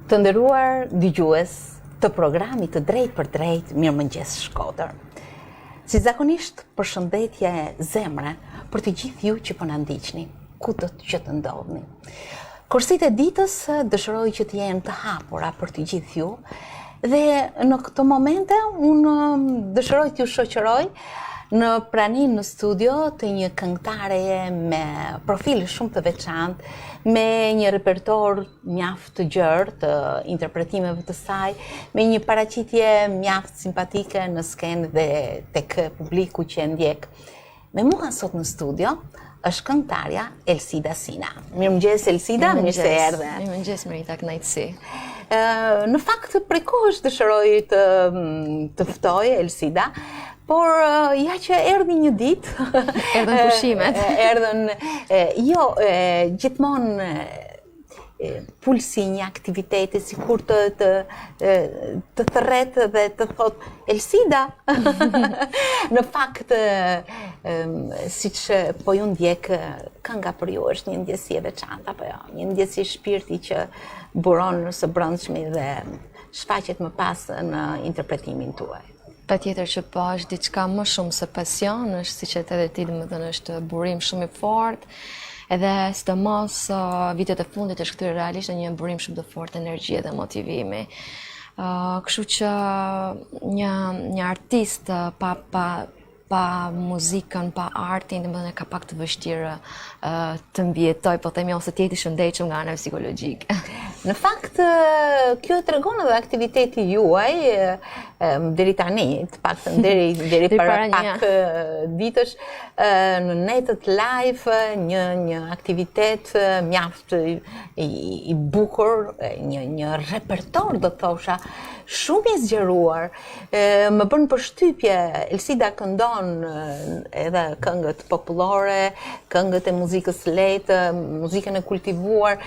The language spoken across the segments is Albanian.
Të nderuar dëgjues të programit të Drejt për Drejt, Mirëmëngjes Shkodër. Si zakonisht, përshëndetje zemre për të gjithë ju që po na ndiqni, kudo që të ndodhni. Kursitë e ditës dëshiroj që të jenë të hapura për të gjithë ju dhe në këto momente unë dëshiroj t'ju shoqëroj në pranin në studio të një këngëtare me profil shumë të veçantë, me një repertor mjaft të gjerë të interpretimeve të saj, me një paraqitje mjaft simpatike në skenë dhe tek publiku që e ndjek. Me mua sot në studio është këngëtarja Elsida Sina. Mirëmëngjes Elsida, mirë se erdhe. Mirëmëngjes Merita, kënaqësi. Në fakt prej kohësh dëshiroj të ftoj Elsida, por ja që erdhi një ditë, erdhën pushimet. Gjithmonë pulsi një aktiviteti sikur të thërret dhe të thot Elsida. Në fakt, siç po ju ndjek, kënga për ju është një ndjesi e veçantë apo jo, një ndjesi shpirti që buron së brendshmi dhe shfaqet më pas në interpretimin tuaj. Patjetër që po, është diçka më shumë se pasion, është siç e the ti, domethënë është burim shumë i fortë. Edhe sidomos vitet e fundit është kthyer realisht në një burim shumë të fortë energjie dhe motivimi. Kështu që një artist pa muzikën, pa artin, domethënë ka pak të vështirë të mbijetoj, po themi ose të jetë i shëndetshëm nga ana psikologjike. Në fakt, kjo tregon edhe aktiviteti juaj deri tani, të paktën deri para pak ditësh, në netët live, një aktivitet mjaft i bukur, një repertor do thosha, shumë i zgjeruar. Më bën përshtypje, Elsida këndon edhe këngët popullore, këngët e muzikës lehtë, muzikën e kultivuar.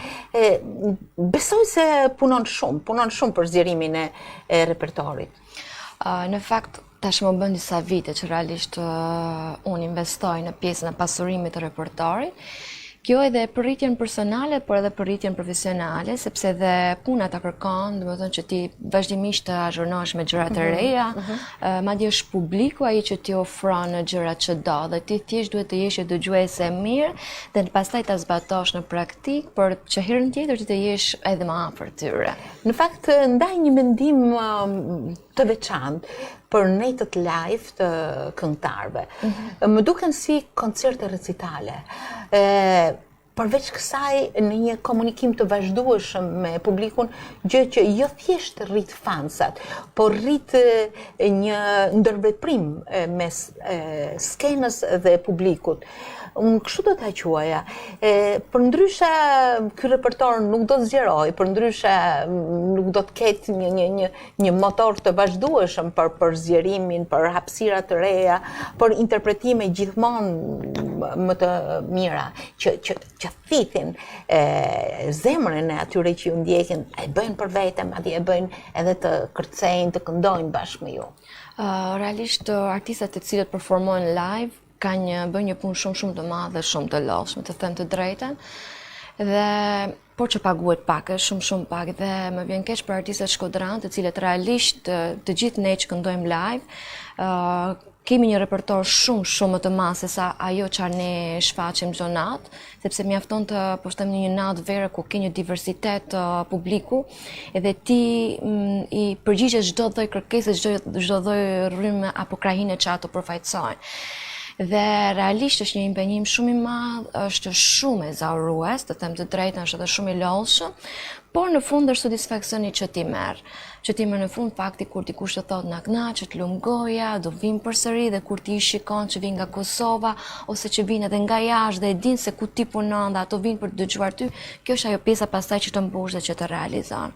Besoj se punon shumë për zgjerimin e repertorit. Në fakt, tash më bën disa vite që realisht unë investoj në pjesën e pasurimit të repertorit. Kjo edhe për rritjen personale, por edhe për rritjen profesionale, sepse edhe puna ta kërkon, domethënë që ti vazhdimisht të azhurnohesh me gjëra të reja, madje është publiku ai që ti ofron gjërat që do, dhe ti thjesht duhet të jesh dëgjuese e mirë dhe pastaj ta zbatosh në praktik, por që herën tjetër ti të jesh edhe më afër tyre. Në fakt, ndaj një mendim të veçantë për netët live të këngëtarëve. Më duken si koncerte recitale. Përveç kësaj, në një komunikim të vazhdueshëm me publikun, gjë që jo thjesht rrit fansat, por rrit një ndërveprim mes skenës dhe publikut. Unë kështu do ta quaja. Përndryshe, ky repertor nuk do të zgjeroj, përndryshe nuk do të ketë një motor të vazhdueshëm për zgjerimin, për hapësira të reja, për interpretime gjithmonë më të mira, që thithin zemrën e atyre që ju ndjekin, e bëjnë për vete, madje e bëjnë edhe të kërcejnë, të këndojnë bashkë me ju. Realisht, artistat të cilët performojnë live bëjnë një punë shumë të madhe dhe shumë të lodhshme, të them të drejtën, dhe por që paguhet pak, shumë pak, dhe më vjen keq për artistët shkodran, të cilët realisht të gjithë ne që këndojmë live, kemi një repertor shumë më të madh se sa ajo çfarë ne shfaqim çdo natë, sepse mjafton të postojmë një natë verë ku ke një diversitet publiku, edhe ti i përgjigjesh çdo lloj kërkese, çdo lloj rrymë apo krahine që ato përfaqësojnë. Dhe realisht është një impenjim shumë i madh, është shumë ezaurues, të them të drejtën, është edhe shumë i lodhshëm, por në fund është satisfaksioni që ti merr. Që ti merr në fund fakti kur dikush të thotë na kënaq, të lumë goja, do vim përsëri, dhe kur ti i shikon që vin nga Kosova ose që vin edhe nga jashtë dhe e din se ku ti punon dhe ato vin për të dëgjuar ty, kjo është ajo pjesa pastaj që të mbush dhe që të realizon.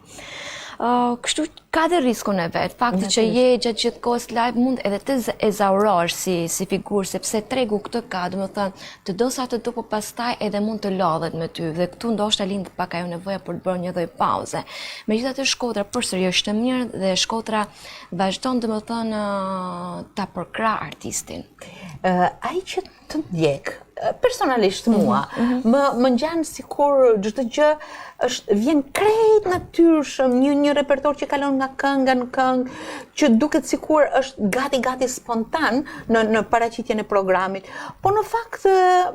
Kështu ka dhe riskun e vetë, fakti që je gjatë gjithë kohës live mund edhe të ezaurosh si figurë, sepse tregu këtë ka, domethënë të do sa të do, po pastaj edhe mund të lodhet me ty, dhe këtu ndoshta lind pak ajo nevoja për të bërë një lloj pauze. Megjithatë Shkodra përsëri është e mirë dhe Shkodra vazhdon domethënë ta përkrah artistin. Ai që të ndjek personalisht mua, më ngjan sikur çdo gjë vjen krejt natyrshëm, një repertor që kalon nga kënga në këngë, që duket sikur është gati spontan në paraqitjen e programit. Po në fakt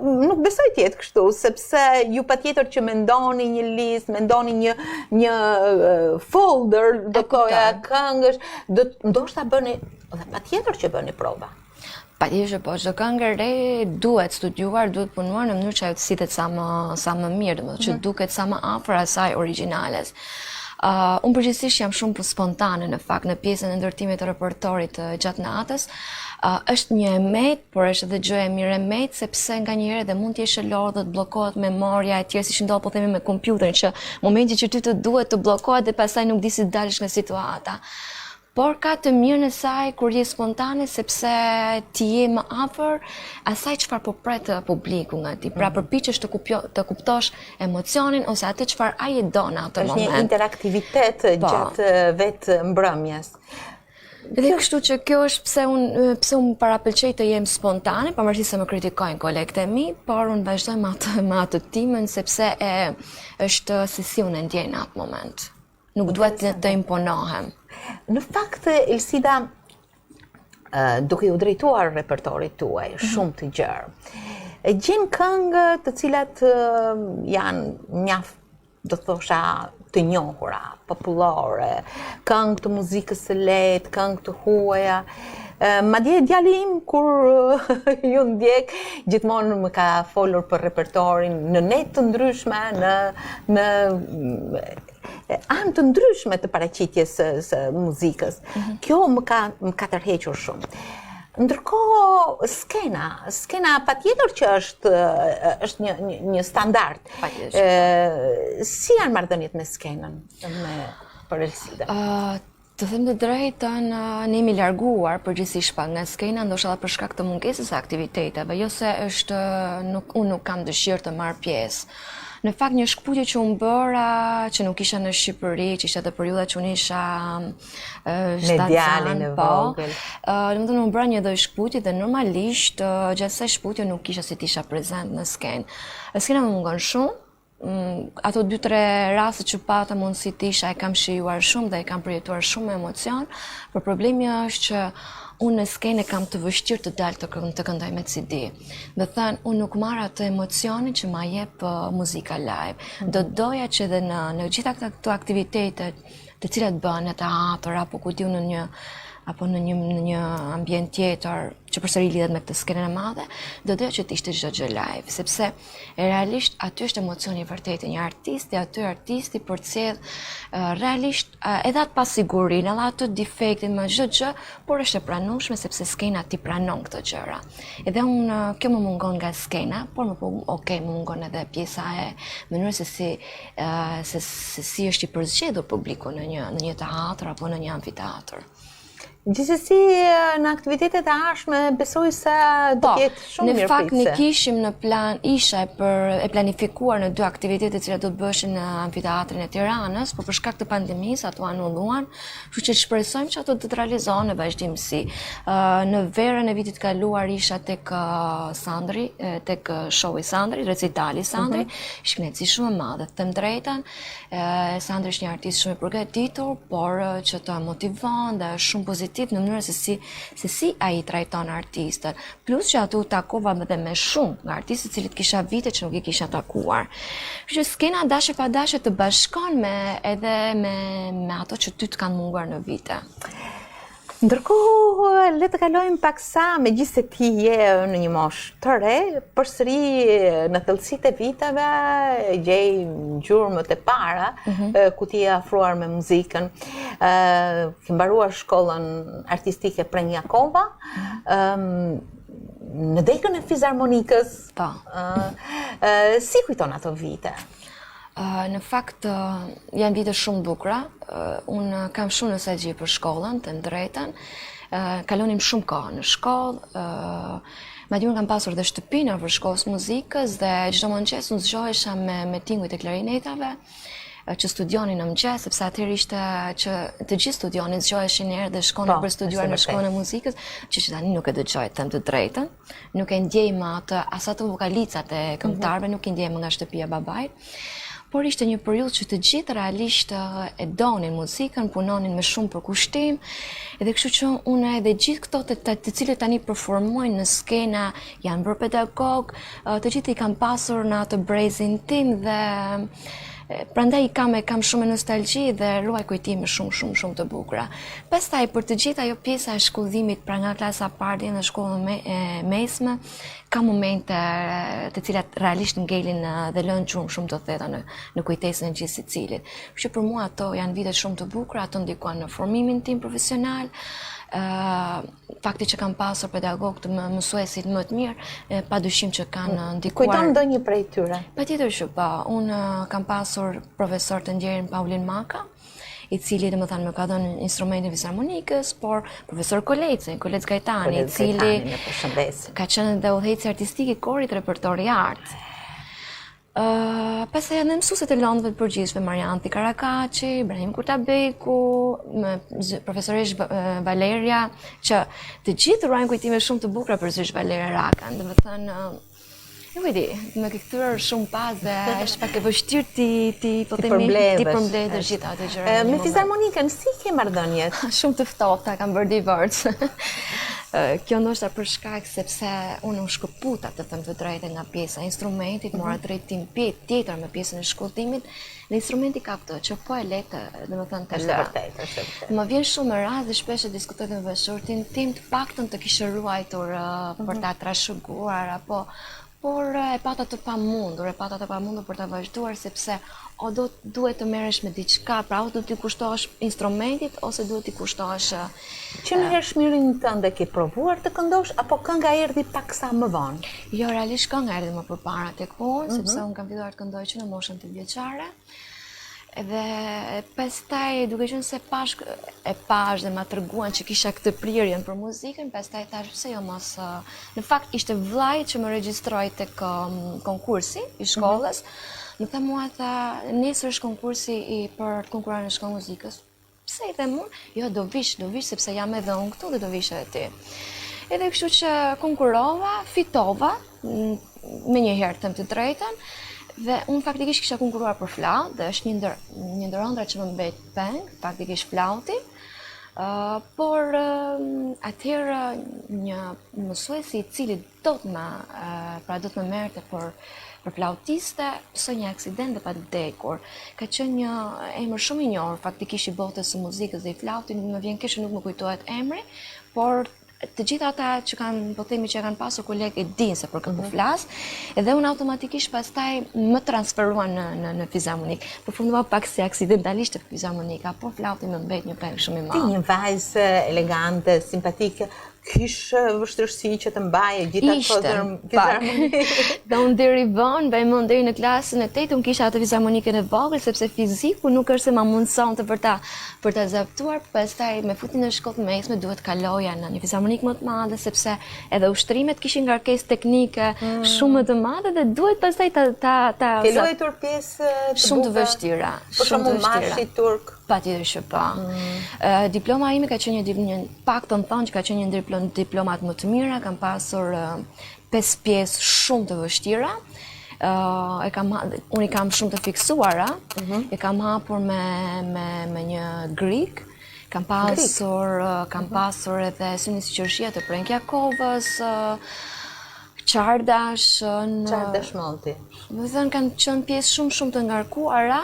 nuk besoj të jetë kështu, sepse ju patjetër që mendoni një listë, mendoni një folder do koja këngësh, ndoshta bëni dhe patjetër që bëni prova. Patjetër po, çdo këngë e re duhet studiuar, duhet punuar në mënyrë që ajo të sillet sa më mirë, domethënë që duket sa më afër asaj origjinales. Unë përgjithsisht jam shumë spontane në fakt në pjesën e ndërtimit të repertorit gjatë natës. Është një emet, por është edhe gjë e mirë emet, sepse nganjëherë edhe mund të jesh e lodhur, të bllokohet memoria e tjerë, siç ndodh po themi me kompjuterin, që momenti që ty të duhet të bllokohet dhe pastaj nuk di si të dalësh nga situata. Por ka të mirën e saj kur je spontane, sepse ti je më afër asaj çfarë po pret publiku nga ti. Pra përpiqesh të kuptosh emocionin ose atë çfarë ai e do në atë moment. Është një interaktivitet gjatë vetë mbrëmjes. Dhe kështu që kjo është pse unë parapëlqej të jem spontane, pavarësisht se më kritikojnë kolegët e mi, por unë vazhdoj me atë timën sepse është se si unë ndjej në atë moment. Nuk duhet të imponohem. Në fakt, Elsida, duke u drejtuar repertorit tuaj shumë të gjerë, gjen këngë të cilat janë mjaft, do thosha, të njohura, popullore, këngë të muzikës së lehtë, këngë të huaja. Madje djali im kur ju ndjek gjithmonë më ka folur për repertorin në net të ndryshme, në anë të ndryshme të paraqitjes së muzikës. Kjo më ka tërhequr shumë. Ndërkohë skena patjetër që është një standard. Si janë marrëdhëniet me skenën për Elsida? Të them të drejtën, ne jemi larguar përgjithsisht pak nga skena, ndoshta për shkak të mungesës së aktiviteteve, jo se unë nuk kam dëshirë të marr pjesë. Në fakt një shkputje që unë bëra, që nuk isha në Shqipëri, që ishte të periudha që unë isha shtatzan, po. Domethënë unë bëra një lloj shkputje dhe normalisht gjatë asaj shkputje nuk isha si të isha prezent në skenë. Skena më mungon shumë. Ato 2-3 raste që pata mundësi të isha e kam shijuar shumë dhe e kam përjetuar shumë me emocion, por problemi është që unë në skenë kam të vështirë të dalë të këndoj me CD. Dhe thënë, unë nuk marr atë emocionin që ma jep muzika live. Do doja që edhe në gjitha këto aktivitetet të cilat bëhen në teatr apo ku diu në një ambient tjetër që përsëri lidhet me këtë skenën e madhe, do doja që të ishte çdo gjë live, sepse realisht aty është emocioni i vërtetë një artisti, aty artisti përcjell realisht edhe atë pasigurinë, edhe atë defektin me çdo gjë, por është e pranueshme sepse skena ti pranon këto gjëra. Edhe kjo më mungon nga skena, por më mungon edhe pjesa e mënyrës se si është i përzgjedhur publiku në një teatr apo në një amfiteatr. Gjithsesi në aktivitetet e ardhshme besoj se do të jetë shumë mirëpritëse. Në fakt ne kishim në plan, isha e planifikuar në 2 aktivitete të cilat do të bëshin në amfiteatrin e Tiranës, por për shkak të pandemisë ato anulluan, kështu që shpresojmë që ato do të realizohen në vazhdimsi. Në verën e vitit kaluar isha tek Sandri, tek showi Sandri, recitali Sandri, shkënaqësi shumë e madhe, të them drejtën. Sandri është një artist shumë i përgatitur, por që të motivon dhe shumë pozitiv në mënyrën se si ai trajton artistët. Plus që aty u takova edhe me shumë nga artistët cilët kisha vite që nuk i kisha takuar. Kështu që skena dashje pa dashje të bashkon edhe me ato që ty të kanë munguar në vite. Ndërkohë, le të kalojmë paksa, megjithëse ti je në një moshë të re, përsëri në thellësitë e viteve gjej gjurmët e para ku ti je afruar me muzikën. Ke mbaruar shkollën artistike Prenjakova, në dekën e Fizharmonikës. Po. Si kujton ato vite? Në fakt, janë vite shumë bukura. Unë kam shumë nostalgji për shkollën, të drejtën. Kalonim shumë kohë në shkollë. Madje unë kam pasur dhe shtëpi nëpër shkollës muzikës dhe çdo mëngjes unë zgjohesha me tingujt e klarinetave. që studionin në mëngjes, sepse atëherë ishte që të gjithë studionin zgjoheshin herë dhe shkonin për studiuar në shkollën e muzikës, që tani nuk e dëgjoj, them të drejtën, nuk e ndjejmë as ato vokalicat e këngëtarëve, nuk i ndjejmë nga shtëpia e babait. Por ishte një periudhë që të gjithë realisht e donin muzikën, punonin me shumë përkushtim, edhe kështu që unë edhe gjithë këto të cilët tani performojnë në skena, janë bërë pedagog, të gjithë i kam pasur në atë brezin tim dhe prandaj i kam shumë nostalgji dhe ruaj kujtime shumë të bukura. Pastaj për të gjithë ajo pjesa e shkollimit pra nga klasa parë deri në shkollën e mesme, ka momente të cilat realisht ngelin dhe lënë shumë të thella në kujtesën e gjithë secilit. Kështu që për mua ato janë vite shumë të bukura, ato ndikuan në formimin tim profesional. Fakti që kam pasur pedagog të mësuesit më të mirë, padyshim që kanë ndikuar. Kujton ndonjë prej tyre? Patjetër që po. Unë kam pasur profesor të nderin Paulin Maka, i cili domethënë më ka dhënë instrumentin fizharmonikës, por profesor Kolec Gajtani, i cili ka qenë dhe udhëheqësi artistik i korit repertori art. Pastaj janë mësuesit e lëndëve të përgjithshme, Marianti Karakaçi, Ibrahim Kurtabeku, profesoresh Valeria, që të gjithë ruajnë kujtime shumë të bukura për zysh Valeria Rakan, domethënë nuk e di, me këtyre shumë pas dhe është pak e vështirë ti përmbledhësh gjithë ato gjëra. Me fizharmonikën si ke marrëdhëniet? Shumë të ftohta, kam bërë divorc. Kjo ndoshta për shkak sepse unë u shkëputa të them të drejtën nga pjesa e instrumentit, mora drejtim tjetër me pjesën e shkollimit, dhe instrumenti ka këtë që po e lehtë, domethënë të vërtetë. Më vjen shumë në rast dhe shpesh e diskutoj me bashkëshortin tim, të paktën të kishte ruajtur për ta trashëguar apo por e pata të pamundur për ta vazhduar sepse o duhet të merresh me diçka, pra o duhet t'i kushtohesh instrumentit ose duhet t'i kushtohesh. Që në herë shmirin tënde ke provuar të këndosh apo kënga erdhi paksa më vonë? Jo, realisht kënga erdhi më përpara tek unë, sepse unë kam filluar të këndoj që në moshën 8 vjeçare. Dhe pastaj duke qenë se pash dhe ma treguan që kisha këtë prirjen për muzikën, pastaj thash pse jo mos. Në fakt ishte vllai që më regjistroi tek konkursi i shkollës. Më tha mua, nesër është konkursi për të konkuruar në shkollën e muzikës. Pse i them unë? Jo, do vish sepse jam edhe unë këtu dhe do vish edhe ti. Edhe kështu që konkurova, fitova, me një herë them të drejtën. Dhe unë faktikisht kisha konkuruar për flaut, dhe është një ndër ëndra që më mbet peng, faktikisht flauti. Por atëherë një mësuesi i cili do të më merrte për flautiste, pësoj një aksident dhe pa të vdekur. Ka qenë një emër shumë i njohur, faktikisht i botës së muzikës dhe i flautit, më vjen keq që nuk më kujtohet emri, por të gjithë ata që kanë pasur kolegë e dinë se për këtë po flas, edhe unë automatikisht pastaj më transferuan në fizharmonik. Përfundova pak si aksidentalisht të fizharmonika, por flauti më mbet një peng shumë i madh. Ti një vajzë elegante, simpatike, kishë vështirësi që të mbaje gjithë ato fizharmonikë? Dhe unë deri vonë, bëjmë deri në klasën e 8, unë kisha atë fizharmonikën e vogël, sepse fiziku nuk është se ma mundësonte për ta zaptuar, pastaj me futin në shkollë mesme duhet kaloja në një fizharmonikë më të madhe, sepse edhe ushtrimet kishin ngarkesë teknike shumë më të madhe dhe duhet pastaj ta ke luajtur pjesë shumë të vështira. Për shembull marshi turk. Patjetër që po. Diploma ime ka qenë një paktën thonë që ka qenë një diplomat më të mira, kam pasur 5 pjesë shumë të vështira. Unë i kam shumë të fiksuara, e kam hapur me një grik, kam pasur edhe Synis Qershia të Prenkjakovës, Çardash Monti. Do të thënë kanë qenë pjesë shumë të ngarkuara.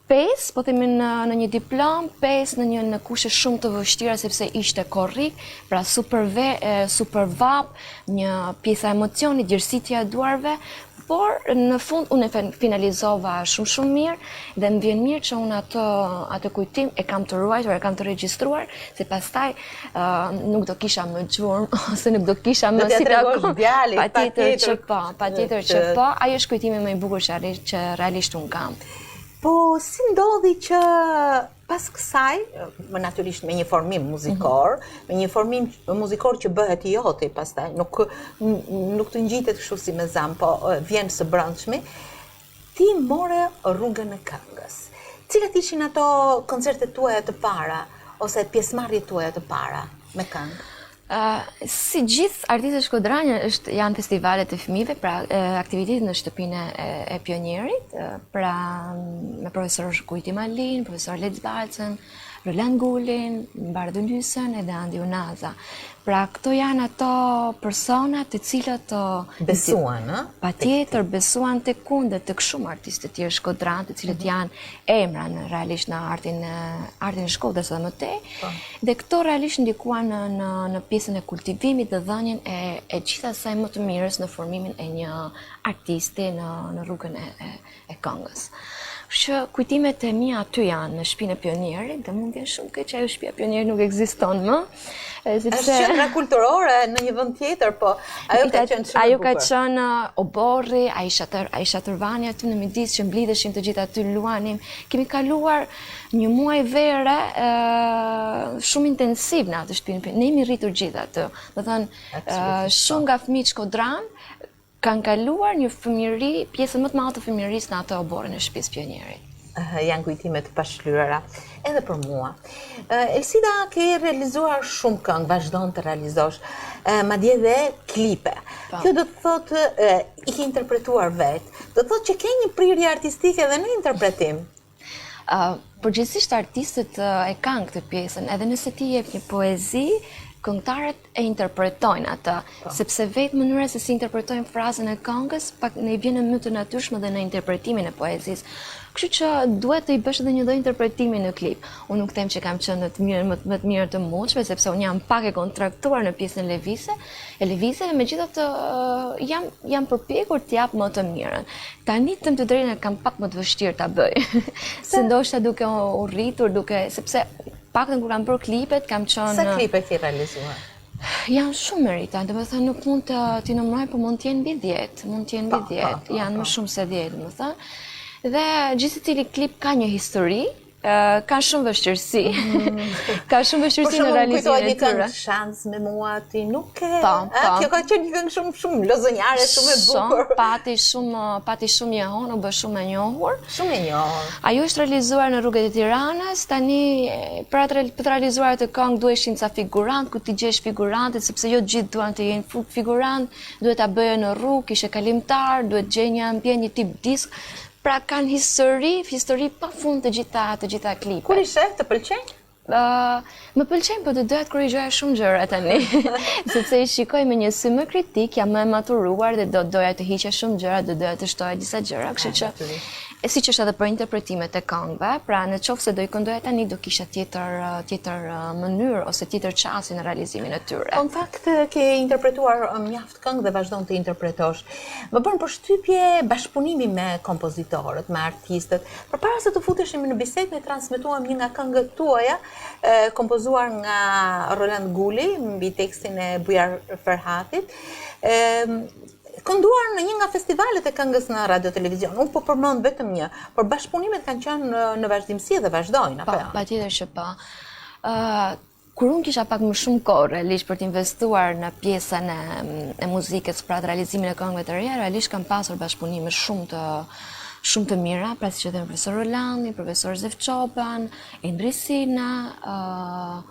5, po themi në një diplom, 5 në kushte shumë të vështira sepse ishte korrik, pra super vap, një pjesa emocioni, gjersitja e duarve, por në fund unë e finalizova shumë mirë dhe më vjen mirë që unë atë kujtim e kam të ruajtur, e kam të regjistruar, se pastaj nuk do kisha më gjurmë ose nuk do kisha më si takon. Patjetër që po, ajo është kujtimi më i bukur që realisht unë kam. Po, si ndodhi që pas kësaj, natyrisht me një formim muzikor, me një formim muzikor që bëhet i joti pastaj, nuk të ngjitet kështu si me zam, po vjen së brendshmi, ti more rrugën e këngës. Cilat ishin ato koncertet tuaja të para ose pjesëmarrjet tuaja të para me këngë? Si gjithë artistët shkodranjë janë festivalet e fëmijëve, pra aktivitetet në shtëpinë e Pionierit, pra me profesor Kujti Malin, profesor Lec Balcën, Roland Gullin, Bardhu Lysën edhe Andi Unaza. Pra këto janë ato persona të cilët besuan, patjetër besuan tek unë dhe tek shumë artistë të tjerë shkodran, të cilët janë emra realisht në artin e Shkodrës edhe më tej. Dhe këto realisht ndikuan në pjesën e kultivimit dhe dhënien e gjithë asaj më të mirës në formimin e një artisti në rrugën e këngës. Që kujtimet e mia aty janë në shtëpinë e Pionierit dhe mund të jenë shumë keq ajo shtëpia e Pionierit nuk ekziston më. Është qendra kulturore në një vend tjetër, po ajo ka qenë shumë e bukur. Ajo ka qenë Oborri, Aisha Tërvani aty në midis që mblidheshin të gjithë aty luanim. Kemi kaluar një muaj vere shumë intensiv në atë shtëpinë. Ne jemi rritur gjithë aty. Do thënë shumë nga fëmijët shkodran kanë kaluar një fëmijëri, pjesën më të madhe të fëmijërisë në atë oborrin e shtëpisë Pionierit. Janë kujtime të pashlyera, edhe për mua. Elsida, ke realizuar shumë këngë, vazhdon të realizosh, madje dhe klipe. Kjo do të thotë, i ke interpretuar vetë, do të thotë që ke një prirje artistike dhe në interpretim. Përgjithsisht artistët e kanë këtë pjesën, edhe nëse ti jep një poezi, këngëtarët e interpretojnë atë, sepse vetë mënyra se si interpretojnë frazën e këngës, pak ne vjen më të natyrshme dhe në interpretimin e poezisë. Kështu që duhet të i bësh edhe një lloj interpretimi në klip. Unë nuk them që kam qenë më të mirë të mundshme, sepse unë jam pak e kontraktuar në pjesën lëvizje, megjithatë jam përpjekur të jap më të mirën. Tani të them të drejtën kam pak më të vështirë ta bëj. Se ndoshta duke u rritur, sepse paktën kur kam bërë klipet, kam qenë... Sa klipe ke realizuar? Janë shumë merita, dhe më thënë nuk mund t'i nëmroj, por mund t'jenë mbi 10, janë më shumë se 10, dhe më thënë. Dhe gjithë cili klip ka një histori, ka shumë vështirësi. Ka shumë vështirësi në realizimin e tyre. Për shembull, shans me mua ti nuk ke. Kjo ka qenë një këngë shumë lozonjare, shumë e bukur. Pati shumë njohur, u bë shumë e njohur. Shumë e njohur. Ajo është realizuar në rrugët e Tiranës. Tani për të realizuar atë këngë duheshin ca figurant, ku ti gjesh figurantet, sepse jo të gjithë duan të jenë figurant, duhet ta bëje në rrugë, kishe kalimtar, duhet gjej një ambient, një tip disk. Pra kanë histori pa fund të gjitha klipet. Kur i sheh, të pëlqen? Më pëlqen, po do doja të korrigjoja shumë gjëra tani. Sepse i shikoj me një sy më kritik, jam më e maturuar dhe do doja të hiqja shumë gjëra, do doja të shtoja disa gjëra, kështu që siç është edhe për interpretimet e këngëve, pra në qoftë se do i këndoja tani do kisha tjetër mënyrë ose tjetër çasti në realizimin e tyre. Po në fakt ke interpretuar mjaft këngë dhe vazhdon të interpretosh. Më bën përshtypje bashkëpunimi me kompozitorët, me artistët. Përpara se të futeshim në bisedë, ne transmetuam një nga këngët tuaja, kompozuar nga Roland Gulli mbi tekstin e Bujar Ferhatit. Kënduar në një nga festivalet e këngës në radio televizion. Unë po përmend vetëm një, por bashkëpunimet kanë qenë në vazhdimsi dhe vazhdojnë, apo jo? Patjetër që po. Kur unë kisha pak më shumë kohë realisht për të investuar në pjesën e muzikës, pra të realizimin e këngëve të reja, realisht kam pasur bashkëpunime shumë të mira, pra siç e them profesor Rolandi, profesor Zef Çoban, Endri Sina,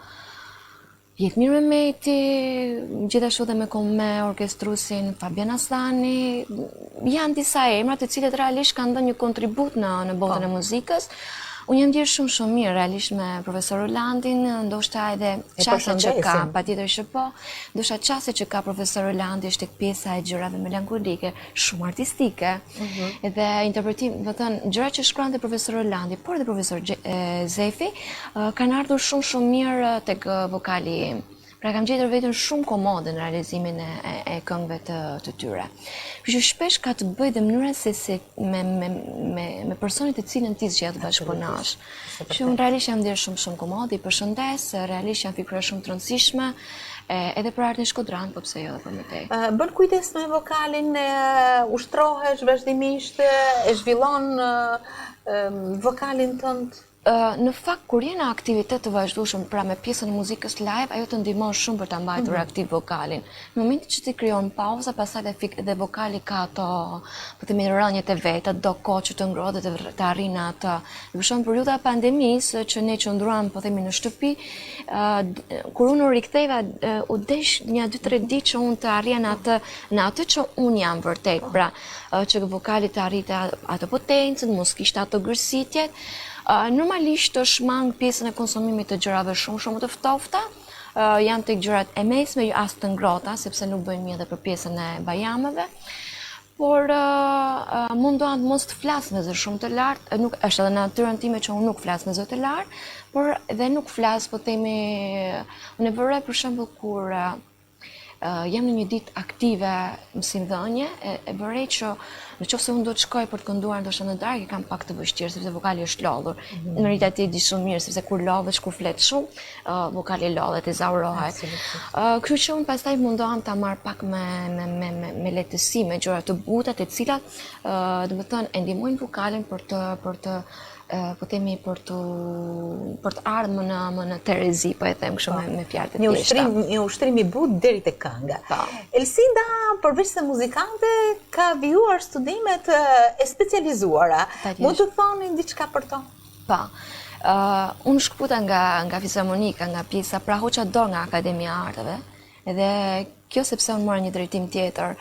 Jetmir Mehmeti, gjithashtu dhe me orkestrusin Fabian Asllani, janë disa emra të cilët realisht kanë dhënë një kontribut në botën e muzikës. Unë jam ndjerë shumë mirë, realisht me profesor Rolandin, ndoshta edhe qasje që ka, patjetër që po, ndoshta qasje që ka profesor Rolandi është tek pjesa e gjërave melankolike, shumë artistike, edhe interpretim, do të thënë, gjërat që shkruante profesor Rolandi, por edhe profesor Zefi, kanë ardhur shumë mirë tek vokali im. Pra kam gjetur veten shumë komode në realizimin e këngëve të tyre. Kështu shpesh ka të bëjë dhe mënyra se me personit të cilën ti zgjedh bashkëpunosh. Që unë realisht jam ndjer shumë komode, i përshëndes, realisht janë figura shumë të rëndësishme, edhe për artin shkodran, po pse jo edhe për më tej. Bën kujdes me vokalin, ushtrohesh vazhdimisht, e zhvillon vokalin tënd? Në fakt, kur je në aktivitet të vazhdueshëm, pra me pjesën e muzikës live, ajo të ndihmon shumë për ta mbajtur aktiv vokalin. Në momentin që ti krijon pauza, pastaj dhe vokali ka ato, po themi, rënjet e veta, do kohë që të ngrohet dhe të arrijë atë. Për shembull, periudha e pandemisë që ne qëndruam, po themi, në shtëpi, kur unë u riktheva, u desh 1-2-3 ditë që unë të arrija në atë që unë jam vërtet, pra që vokali të arrijë atë potencën, mos kishte ato gërsitjet. Normalisht të shmang pjesën e konsumimit të gjërave shumë të ftofta, janë tek gjërat e mesme, jo as të ngrohta, sepse nuk bëjmë mirë edhe për pjesën e bajameve. Por mundohem të mos të flas me zë shumë të lartë, nuk është edhe natyrën time që unë nuk flas me zë të lartë, por edhe nuk flas, po themi, unë e vëre për shembull kur jam në një ditë aktive mësimdhënie, e bërej që në qoftë se unë do të shkoj për të kënduar ndoshta në darkë, kam pak të vështirë sepse vokali është lodhur. Në realitet e di shumë mirë sepse kur lodhesh, kur flet shumë, vokali lodhet, e zaurohet. Kështu që unë pastaj mundohem ta marr pak me lehtësi, me gjëra të buta, të cilat, domethënë, e ndihmojnë vokalin për të po themi për të ardhur më në terezi, po e them kështu me fjalë të thjeshta. Një ushtrim I butë deri te kënga. Elsinda, përveç se muzikante, ka vijuar studimet e specializuara. Mund të thoni diçka për to? Po. Unë shkputa nga fizharmonika, nga pjesa pra hoqa dorë nga Akademia e Arteve, edhe kjo sepse unë mora një drejtim tjetër.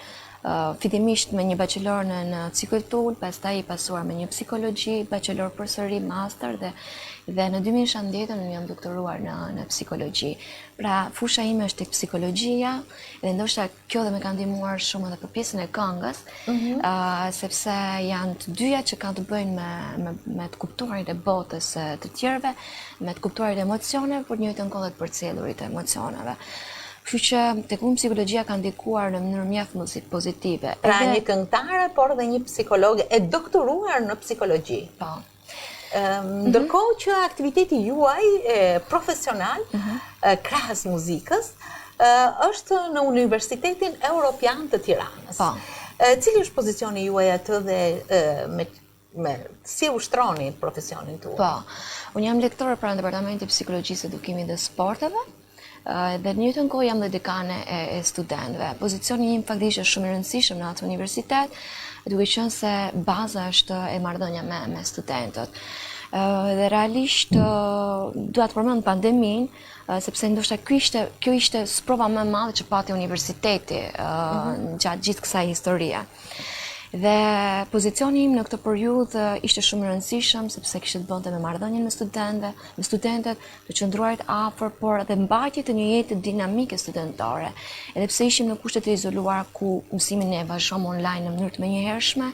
Fillimisht me një bachelor në psikulturë, pastaj I pasuar me një psikologji, bachelor përsëri, master dhe në 2017 unë jam doktoruar në psikologji. Pra fusha ime është tek psikologjia dhe ndoshta kjo dhe më ka ndihmuar shumë edhe për pjesën e këngës, sepse janë të dyja që kanë të bëjnë me të kuptuarit e botës të tjerëve, me të kuptuarit e emocioneve, por njëjtën kohë të përcjellurit e emocioneve. Kështu që tek unë psikologjia ka ndikuar në mënyrë mjaft pozitive. Pra një këngëtare, por dhe një psikologe e doktoruar në psikologji. Po. Ndërkohë që aktiviteti juaj profesional, krahas muzikës, është në Universitetin Europian të Tiranës. Po. Cili është pozicioni juaj atë dhe si ushtroni profesionin tuaj? Po. Unë jam lektore pranë Departamentit Psikologjisë, Edukimit dhe Sporteve. Dhe në njëjtën kohë jam dhe dekane e studentëve. Pozicioni im faktikisht është shumë I rëndësishëm në atë universitet, duke qenë se baza është e marrëdhënia me studentët. Dhe realisht dua të përmend pandeminë, sepse ndoshta kjo ishte sprova më e madhe që pati universiteti gjatë gjithë kësaj historie. Dhe pozicioni im në këtë periudhë ishte shumë I rëndësishëm sepse kishte të bënte me marrëdhënien me studentët, të qëndruarit afër, por edhe mbajtje të një jete dinamike studentare. Edhe pse ishim në kushte të izoluar ku mësimin e vazhdojmë online në mënyrë të menjëhershme,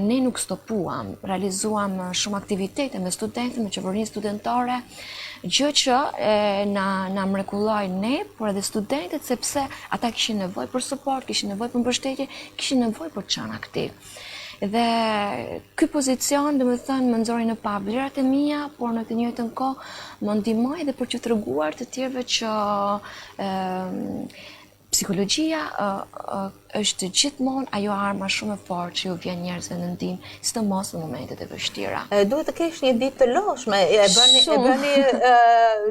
ne nuk stopuam, realizuam shumë aktivitete me studentët, me qeverinë studentare, gjë që na mrekulloi ne, por edhe studentët, sepse ata kishin nevojë për suport, kishin nevojë për mbështetje, kishin nevojë për të qenë aktiv. Dhe ky pozicion, domethënë, më nxori në pa vlerat e mia, por në të njëjtën kohë më ndihmoi edhe për të treguar të tjerëve që psikologjia është gjithmonë ajo arma shumë e fortë që ju vjen njerëzve në ndihmë, sidomos në momentet e vështira. Duhet të kesh një ditë të lodhshme. E bëni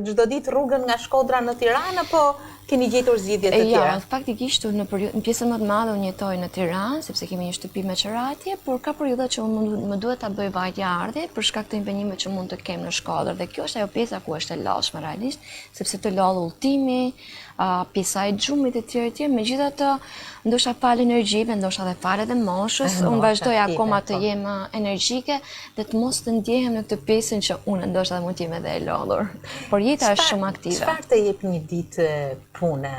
çdo ditë rrugën nga Shkodra në Tiranë, apo keni gjetur zgjidhje të tjera? Ja, faktikisht në pjesën më të madhe unë jetoj në Tiranë, sepse kemi një shtëpi me Qeratje, por ka periudha që më duhet ta bëj vajtje ardhje për shkak të impenjimeve që mund të kem në Shkodër. Dhe kjo është ajo pjesa ku është e lodhshme realisht, sepse të lodh udhëtimi, pjesa e xhumit e tjerë, megjithatë ndoshta fal energjive, ndoshta edhe fal edhe moshës, unë vazhdoj akoma të jem energjike dhe të mos të ndjehem në këtë pjesën që unë ndoshta mund të jem edhe e lodhur. Por jeta është shumë aktive. Çfarë të jep një ditë pune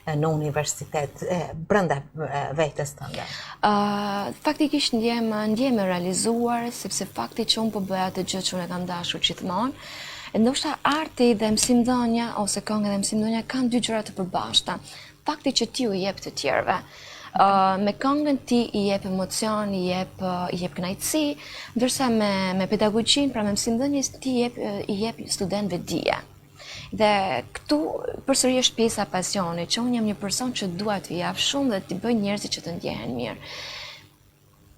në universitet brenda vetes tënde? Faktikisht ndjehem e realizuar, sepse fakti që unë po bëj atë gjë që unë kam dashur gjithmonë. Ndoshta arti dhe mësimdhënia ose kënga dhe mësimdhënia kanë dy gjëra të përbashkëta. Fakti që ti u jep të tjerëve. Me këngën ti I jep emocion, I jep kënaqësi, ndërsa me pedagogjin, pra me mësimdhënien ti I jep studentëve dije. Dhe këtu përsëri është pjesa e pasionit, që unë jam një person që dua të jap shumë dhe të bëj njerëzit që të ndjehen mirë.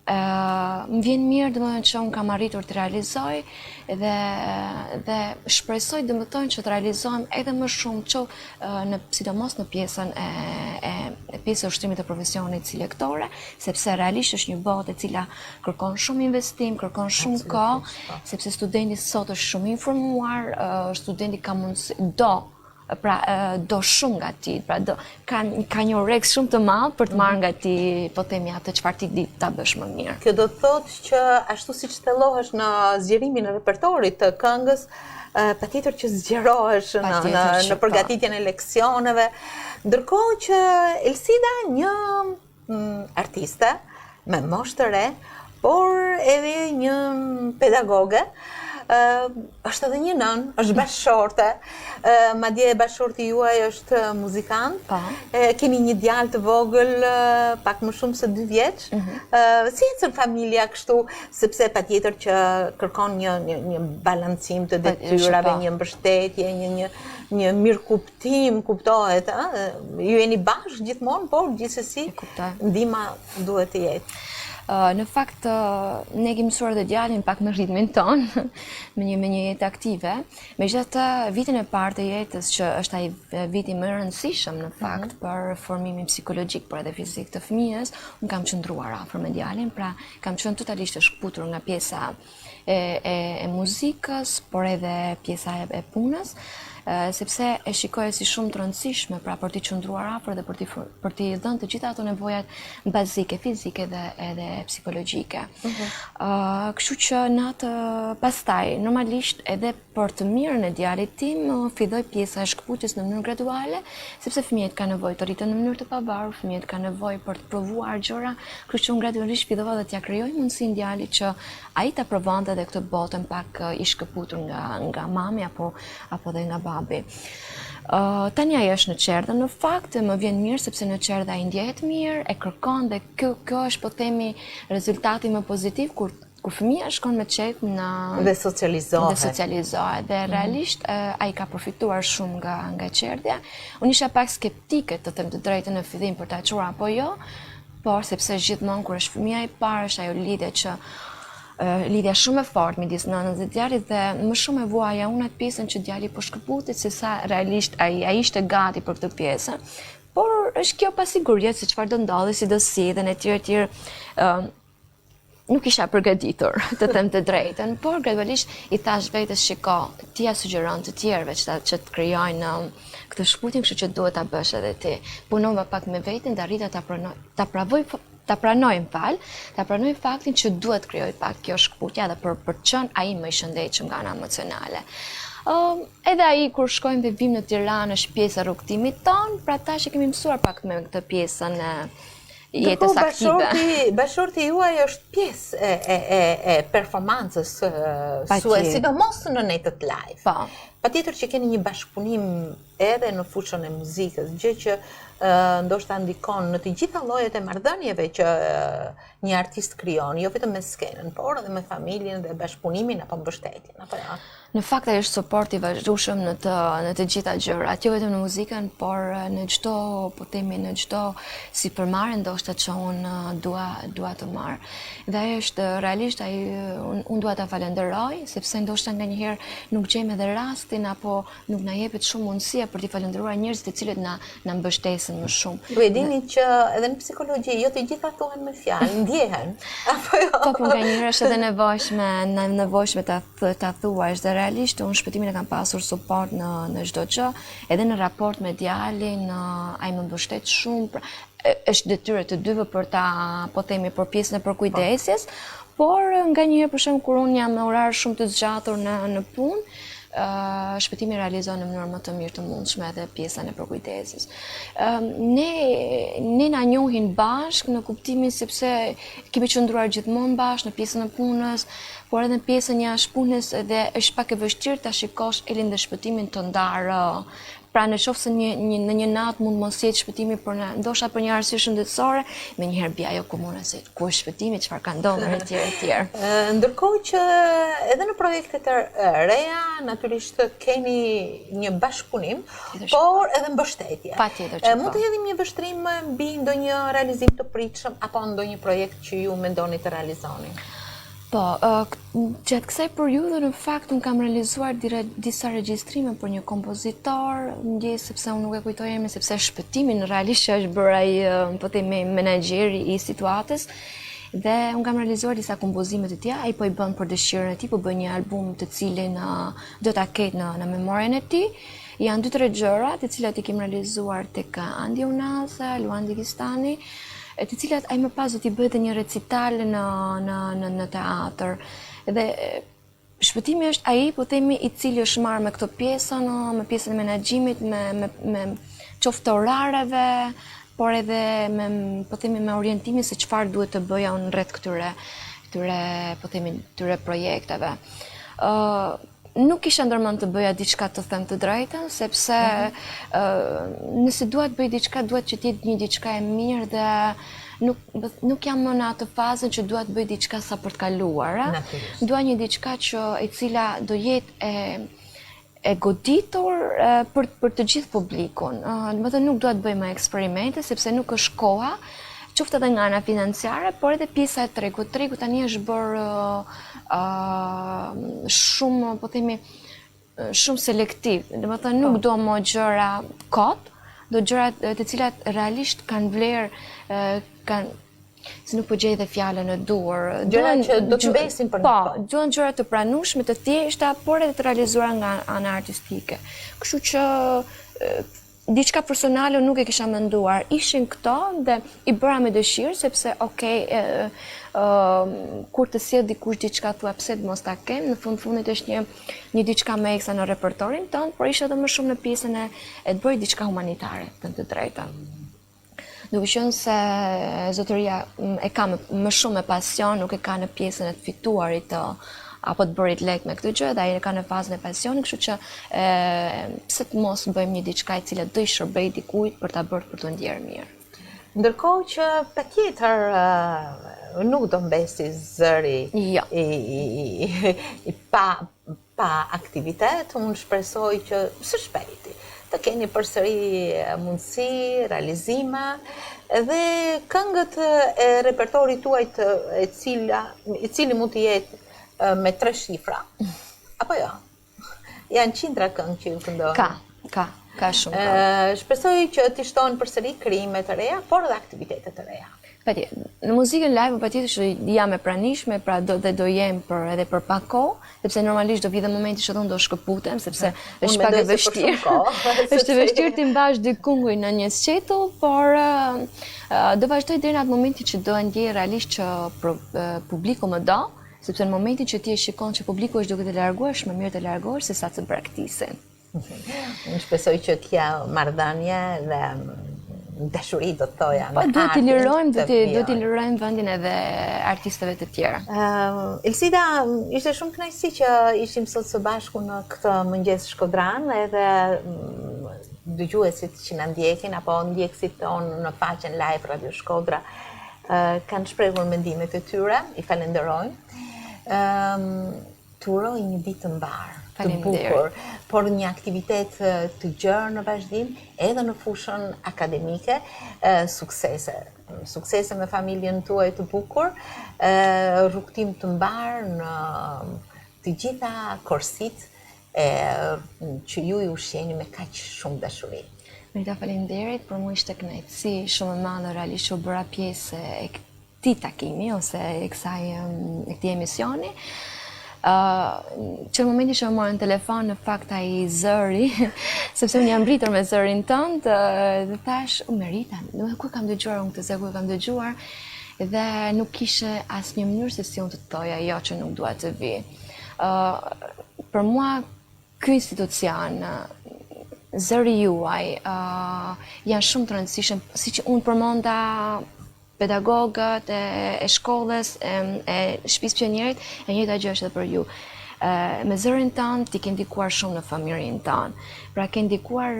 Më vjen mirë domethënë që unë kam arritur të realizoj dhe shpresoj domethënë që të realizohem edhe më shumë që sidomos në pjesën e ushtrimit të profesionit si lektore, sepse realisht është një botë e cila kërkon shumë investim, kërkon shumë kohë, sepse studenti sot është shumë informuar, studenti ka mundësi do shumë nga ti, ka një oreks shumë të madh për të marrë nga ti, po themi atë çfarë ti di ta bësh më mirë. Kjo do të thotë që ashtu siç thellohesh në zgjerimin e repertorit të këngës, patjetër që zgjerohesh në përgatitjen e leksioneve, ndërkohë që Elsida, një artiste me moshë të re, por edhe një pedagoge, është edhe një nën, është bashkëshorte, madje bashkëshorti juaj është muzikant, keni një djalë të vogël, pak më shumë se 2 vjeç. Si ecën familja kështu, sepse patjetër që kërkon një balancim të detyrave, një mbështetje, një mirëkuptim, kuptohet, ju jeni bashkë gjithmonë, por gjithsesi ndihma duhet të jetë. Në fakt, ne kemi mësuar dhe djalin pak me ritmin ton, me një jetë aktive. Megjithatë, vitin e parë të jetës, që është ai viti më i rëndësishëm në fakt për formimin psikologjik, por edhe fizik të fëmijës, unë kam qëndruar afër me djalin, pra kam qenë totalisht e shkputur nga pjesa e muzikës, por edhe pjesa e punës, sepse e shikoja si shumë të rëndësishme, pra për t'i qëndruar afër dhe për t'i dhënë të gjitha ato nevojat bazike, fizike dhe edhe psikologjike. Kështu që natë pastaj, normalisht edhe për të mirën e djalit tim, filloi pjesa e shkputjes në mënyrë graduale, sepse fëmijët kanë nevojë të rriten në mënyrë të pavarur, fëmijët kanë nevojë për të provuar gjëra, kështu që unë gradualisht fillova dhe t'ia krijoj mundësinë djalit që ai ta provonte edhe këtë botën pak i shkëputur nga mami apo dhe nga babi. Tani ajo është në qerdhe, në fakt më vjen mirë sepse në qerdhe ai ndjehet mirë, e kërkon dhe kjo është po themi rezultati më pozitiv kur fëmia shkon me qejf dhe socializohet. Dhe realisht ai ka përfituar shumë nga qerdhja. Unë isha pak skeptike, të them të drejtën, në fillim për ta çuar apo jo, por sepse gjithmonë kur është fëmia e parë është ajo lidhja shumë e fortë midis nënës dhe djalit, dhe më shumë e vuaja unë atë pjesën që djali po shkëputet, se sa realisht ai ishte gati për këtë pjesë. Por është kjo pasiguria se çfarë do ndodhi, si do sillen etj. Nuk isha përgatitur, të them të drejtën, por gradualisht i thash vetes, shiko, ti ja sugjeron të tjerëve që të krijojnë këtë shkputje, kështu që duhet ta bësh edhe ti. Punova pak me veten dhe arrita ta pranoj faktin që duhet krijoj pak kjo shkputje edhe për të qenë ai më i shëndetshëm nga ana emocionale. Edhe ai kur shkojmë dhe vim në Tiranë është pjesa e rrugtimit ton, pra tash e kemi mësuar pak me këtë pjesën e jetës aktive. Bashkëshorti juaj është pjesë e performancës suaj, sidomos në netët live. Patjetër që keni një bashkëpunim edhe në fushën e muzikës, gjë që ndoshta ndikon në të gjitha llojet e marrëdhënieve që një artist krijon, jo vetëm me skenën, por edhe me familjen dhe bashkëpunimin apo mbështetjen, apo jo? Në fakt ai është suport i vazhdueshëm në të gjitha gjërat, jo vetëm në muzikën, por në çdo, po themi, në çdo sipërmarrje ndoshta që unë dua të marr. Dhe ai është realisht unë dua ta falenderoj, sepse ndoshta nganjëherë nuk gjejmë edhe rastin apo nuk na jepet shumë mundësia për t'i falendëruar njerëzit të cilët na mbështesin më shumë. Ju e dini që edhe në psikologji jo të gjitha thuhen me fjalë, ndjehen. Apo jo? Po nganjëherë është edhe nevojshme ta thuash, dhe realisht unë shpëtimin e kam pasur suport në çdo gjë, edhe në raport me djalin, ai më mbështet shumë. Është detyrë të dyve për ta, po themi, për pjesën e përkujdesjes, por nganjëherë për shembull kur unë jam me orar shumë të zgjatur në punë, shpëtimi realizon në mënyrë më të mirë të mundshme edhe pjesën e përkujdesjes. Ne na njohin bashkë në kuptimin sepse kemi qëndruar gjithmonë bashkë në pjesën e punës, por edhe në pjesën jashtë punës, dhe është pak e vështirë ta shikosh Elin dhe shpëtimin të ndarë Pra në qoftë se në një natë mund mos jetë shpëtimi ndoshta për një arsye shëndetësore, menjëherë bie ajo komuna se ku është shpëtimi, çfarë ka ndodhur etj. Ndërkohë që edhe në projektet e reja, natyrisht keni një bashkëpunim, por edhe mbështetje. Patjetër që mund të hedhim një vështrim mbi ndonjë realizim të pritshëm apo ndonjë projekt që ju mendoni të realizoni? Po, gjatë kësaj periudhe në fakt unë kam realizuar disa regjistrime për një kompozitor, ndjej sepse unë nuk e kujtoj emrin sepse shpëtimin realisht që është bërë ai po themi menaxheri i situatës. Dhe unë kam realizuar disa kompozime të tjera, ai po i bën për dëshirën e tij, po bën një album të cilin do ta ketë në memorien e tij. Janë 2-3 gjëra të cilat i kem realizuar tek Andi Unaza, Luan Digistani, të cilat ai më pas do t'i bëjë një recital në teatr. Dhe shpëtimi është ai, po themi, i cili është marrë me këto pjesën, me pjesën e menaxhimit, me qoftë orareve, por edhe po themi me orientimin se çfarë duhet të bëja unë rreth këtyre po themi këtyre projekteve. Nuk kisha ndërmend të bëja diçka të them të drejtën, sepse nëse dua të bëj diçka, duhet që të jetë një diçka e mirë dhe nuk jam më në atë fazën që dua të bëj diçka sa për të kaluar. Dua një diçka e cila do jetë e goditur për të gjithë publikun. Do të nuk dua të bëj më eksperimente sepse nuk është koha, qoftë edhe nga ana financiare, por edhe pjesa e tregut. Tregu tani është bërë shumë, po themi, shumë selektiv. Domethënë nuk do më gjëra kot, do gjëra të cilat realisht kanë vlerë, se nuk po gjej dhe fjalën në dur. Gjëra që do të mbesin për një kohë. Po, duan gjëra të pranueshme, të thjeshta, por edhe të realizuara nga ana artistike. Kështu që diçka personale nuk e kisha menduar. Ishin këto dhe i bëra me dëshirë sepse kur të sjell dikush diçka thua pse të mos ta kem, në fundit është një diçka me eksa në repertorin tonë, por ishte edhe më shumë në pjesën e të bëj diçka humanitare, të drejtën. Duke qenë se zotëria e ka më shumë me pasion, nuk e ka në pjesën e të fituarit apo të bërit lek me këtë gjë, dhe ai e ka në fazën e pasionit, kështu që pse të mos bëjmë një diçka e cila do i shërbej dikujt për ta bërë për të ndjerë mirë. Ndërkohë që patjetër nuk do mbesi zëri pa aktivitet, unë shpresoj që së shpejti të keni përsëri mundësi, realizime dhe këngët e repertorit tuaj i cili mund të jetë me 3 shifra. Apo jo? Janë qindra këngë që ju këndojnë. Ka shumë. Shpresoj që t'i shtohen përsëri krijime të reja, por edhe aktivitete të reja. Patjetër. Në muzikën live patjetër që jam e pranishme, pra do jem edhe për pak kohë, sepse normalisht do vi dhe momenti që unë do shkëputem, sepse është pak e vështirë. Është e vështirë të mbash dy kunguj në një sqetull, por do vazhdoj deri në atë momenti që do ndjej realisht që publiku më do, sepse në momentin që ti e shikon që publiku është duke të larguar, është më mirë të largohesh se sa të braktisin. Unë shpresoj që t'ja marrëdhënie dhe dashuri do të thoja. Po duhet t'i lirojmë vendin edhe artistëve të tjerë. Elsida, ishte shumë kënaqësi që ishim sot së bashku në këtë mëngjes shkodran, edhe dëgjuesit që na ndjekin apo ndjekësit tonë në faqen live Radio Shkodra kanë shprehur mendimet e tyre, i falenderojmë. Të uroj një ditë të mbar, të bukur, por një aktivitet të gjerë në vazhdim, edhe në fushën akademike, suksese me familjen tuaj të bukur, rrugtim të mbar në të gjitha korsit që ju i ushqeni me kaq shumë dashuri. Merita, faleminderit, për mua ishte kënaqësi shumë e madhe realisht u bëra pjesë e këtij takimi ose e këtij emisioni. Që në momenti që më morën telefon, në fakt ai zëri, sepse unë jam rritur me zërin tënd, dhe thash, Merita, ku kam dëgjuar unë këtë zë, ku kam dëgjuar, dhe nuk kishe asnjë mënyrë se si unë të thoja jo që nuk dua të vi. Për mua ky institucion, zëri juaj, janë shumë të rëndësishëm, siç unë përmenda pedagogët e shkollës, e shtëpisë pionierit, e njëjta gjë është edhe për ju. Me zërin tanë ti ke ndikuar shumë në familjen tanë. Pra ke ndikuar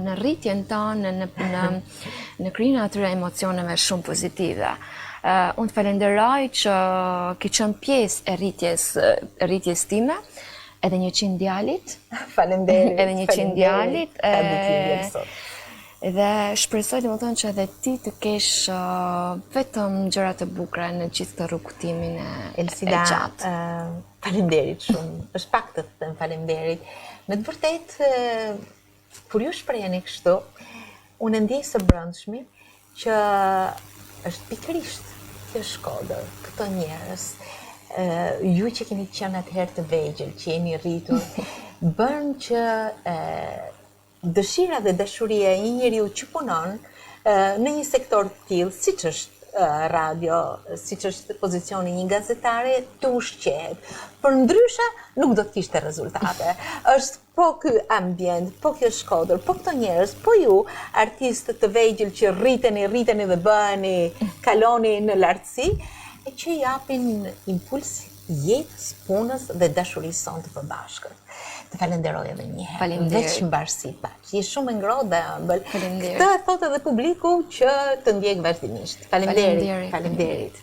në rritjen tanë, në krijimin e atyre emocioneve shumë pozitive. Unë të falenderoj që ke qenë pjesë e rritjes time, edhe 100 djalit. Faleminderit. Edhe 100 djalit. Sot. Dhe shpresoj domethënë që edhe ti të kesh vetëm gjëra të bukura në gjithë këtë rrugtimin e gjatë. Faleminderit shumë. Është pak të them faleminderit. Me të vërtetë, kur ju shpreheni kështu, unë ndjej së brendshmi që është pikërisht kjo Shkodër, këto njerëz, ju që keni qenë atëherë të vegjël, që jeni rritur, bën që dëshira dhe dashuria e një njeriu që punon në një sektor të tillë, siç është radio, siç është pozicioni një gazetare, të ushqehet. Për ndryshe nuk do të kishte rezultate. Është po ky ambient, po kjo Shkodër, po këto njerëz, po ju, artistët të vegjël që rriteni dhe kaloni në lartësi, e që japin impuls jetës, punës dhe dashurisë sonë të përbashkët. Të falenderoj edhe një herë, veç mbarësi pak. Je shumë e ngrohtë dhe ëmbël. Këtë e thotë edhe publiku që të ndjek vazhdimisht. Faleminderit.